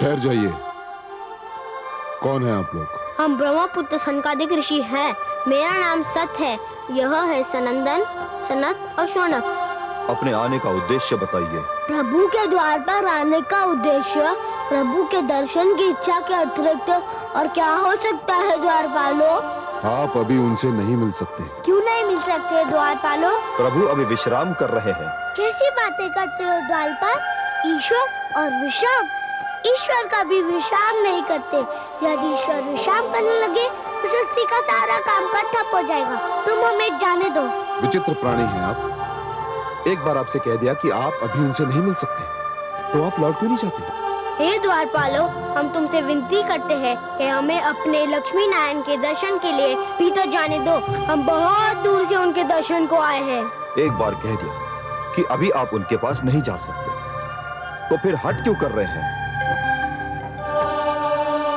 ठहर जाइए। कौन है आप लोग? हम ब्रह्मपुत्र सनकादिक ऋषि हैं। मेरा नाम सत है। यह है सनंदन, सनत और शौनक। अपने आने का उद्देश्य बताइए। प्रभु के द्वार पर आने का उद्देश्य प्रभु के दर्शन की इच्छा के अतिरिक्त और क्या हो सकता है द्वारपालो? आप अभी उनसे नहीं मिल सकते। क्यों नहीं मिल सकते द्वारपालो? प्रभु अभी विश्राम कर रहे हैं। कैसी बातें करते हो द्वारपाल? ईश्वर और विश्राम? ईश्वर का भी विश्राम नहीं करते। यदि ईश्वर विश्राम करने लगे तो सृष्टि का सारा काम ठप हो जाएगा। तुम हमें जाने दो। विचित्र प्राणी हैं आप। एक बार आपसे कह दिया कि आप अभी उनसे नहीं मिल सकते, तो आप लौट क्यों नहीं जाते? हे द्वारपालो, हम तुमसे विनती करते हैं कि हमें अपने लक्ष्मी नारायण के दर्शन के लिए भीतर जाने दो। हम बहुत दूर से उनके दर्शन को आए हैं। एक बार कह दिया कि अभी आप उनके पास नहीं जा सकते, तो फिर हट क्यों कर रहे हैं?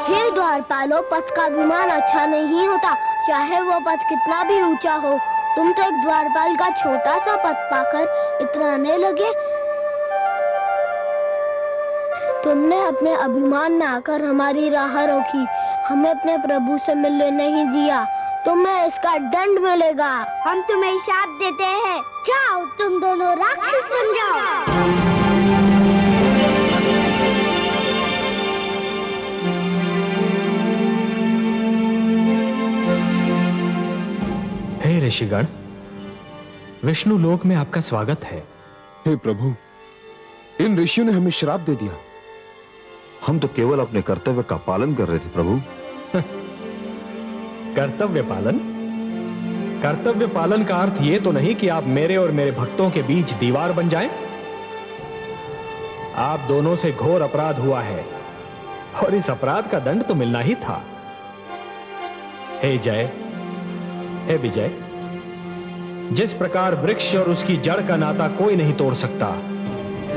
हे द्वारपालो, पथ का विमान अच्छा नहीं होता, चाहे वो पथ कितना भी ऊंचा हो। तुम तो एक द्वारपाल का छोटा सा पथ पाकर इतराने लगे। तुमने अपने अभिमान में आकर हमारी राह रोकी, हमें अपने प्रभु से मिलने नहीं दिया। तुम्हें इसका दंड मिलेगा। हम तुम्हें शाप देते हैं। जाओ, तुम दोनों राक्षस बन जाओ। हे ऋषिगण, विष्णु लोक में आपका स्वागत है। हे प्रभु, इन ऋषियों ने हमें श्राप दे दिया। हम तो केवल अपने कर्तव्य का पालन कर रहे थे प्रभु। कर्तव्य पालन? कर्तव्य पालन का अर्थ यह तो नहीं कि आप मेरे और मेरे भक्तों के बीच दीवार बन जाएं। आप दोनों से घोर अपराध हुआ है और इस अपराध का दंड तो मिलना ही था। हे जय, हे विजय, जिस प्रकार वृक्ष और उसकी जड़ का नाता कोई नहीं तोड़ सकता,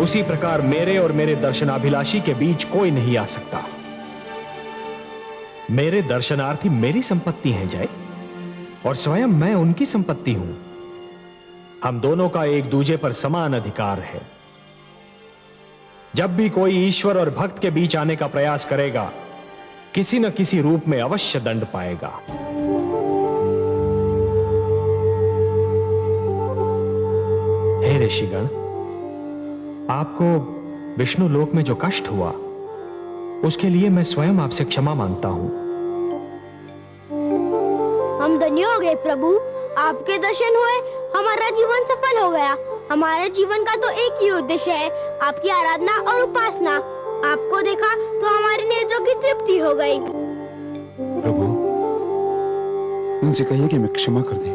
उसी प्रकार मेरे और मेरे दर्शनाभिलाषी के बीच कोई नहीं आ सकता। मेरे दर्शनार्थी मेरी संपत्ति हैं जय, और स्वयं मैं उनकी संपत्ति हूं। हम दोनों का एक दूसरे पर समान अधिकार है। जब भी कोई ईश्वर और भक्त के बीच आने का प्रयास करेगा, किसी न किसी रूप में अवश्य दंड पाएगा। हे ऋषिगण, आपको विष्णु लोक में जो कष्ट हुआ, उसके लिए मैं स्वयं आपसे क्षमा मांगता हूं। हम धन्य हो गए प्रभु, आपके दर्शन हुए, हमारा जीवन सफल हो गया। हमारे जीवन का तो एक ही उद्देश्य है, आपकी आराधना और उपासना। आपको देखा तो हमारी नेत्रों की तृप्ति हो गई। प्रभु, उनसे कहिए कि मैं क्षमा कर दें।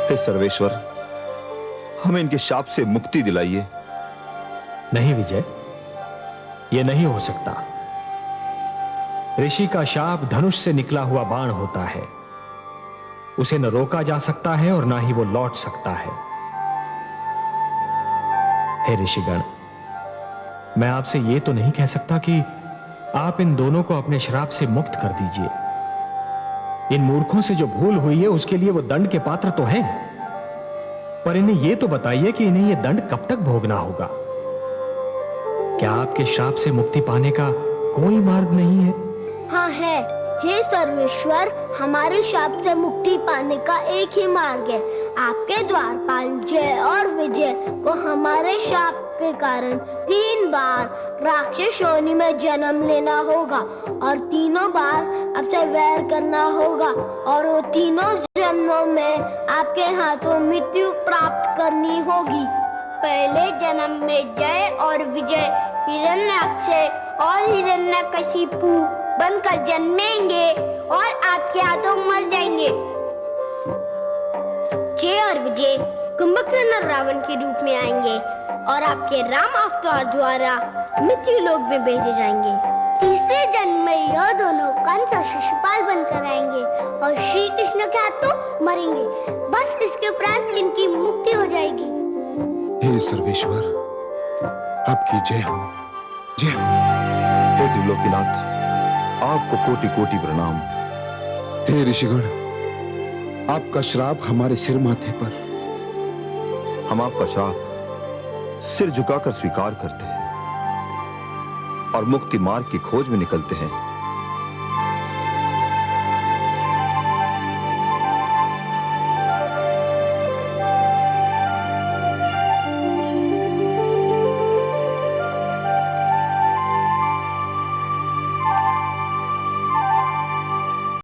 हे सर्वेश्वर, हमें इनके शाप से मुक्ति दिलाइए। नहीं विजय, यह नहीं हो सकता। ऋषि का शाप धनुष से निकला हुआ बाण होता है। उसे न रोका जा सकता है और ना ही वो लौट सकता है। हे ऋषिगण, मैं आपसे यह तो नहीं कह सकता कि आप इन दोनों को अपने श्राप से मुक्त कर दीजिए। इन मूर्खों से जो भूल हुई है उसके लिए वो दंड के पात्र तो हैं, पर इन्हें यह तो बताइए कि इन्हें यह दंड कब तक भोगना होगा। क्या आपके श्राप से मुक्ति पाने का कोई मार्ग नहीं है? हाँ है। हे सर्वेश्वर, हमारे शाप से मुक्ति पाने का एक ही मार्ग है। आपके द्वारपाल जय और विजय को हमारे शाप के कारण 3 बार राक्षस योनि में जन्म लेना होगा और तीनों बार आपसे वैर करना होगा, और वो तीनों जन्मों में आपके हाथों मृत्यु प्राप्त करनी होगी। पहले जन्म में जय और विजय हिरण्याक्ष और हिरण्यकशिपु बनकर जन्मेंगे और आपके हाथों मर जाएंगे। जय और विजय कुंभकर्ण और रावण के रूप में आएंगे और आपके राम अवतार द्वारा मृत्यु लोक में भेजे जाएंगे। तीसरे जन्म में यह दोनों कंस और शिशुपाल बनकर आएंगे और श्री कृष्ण के हाथों मरेंगे। बस इसके उपरांत इनकी मुक्ति हो जाएगी। हे सर्वेश्वर, आपकी जय हो, जय हो। हे त्रिलोकीनाथ, आपको कोटि कोटि प्रणाम। हे ऋषिगण, आपका श्राप हमारे सिर माथे पर। हम आपका श्राप सिर झुकाकर स्वीकार करते हैं। और मुक्ति मार्ग की खोज में निकलते हैं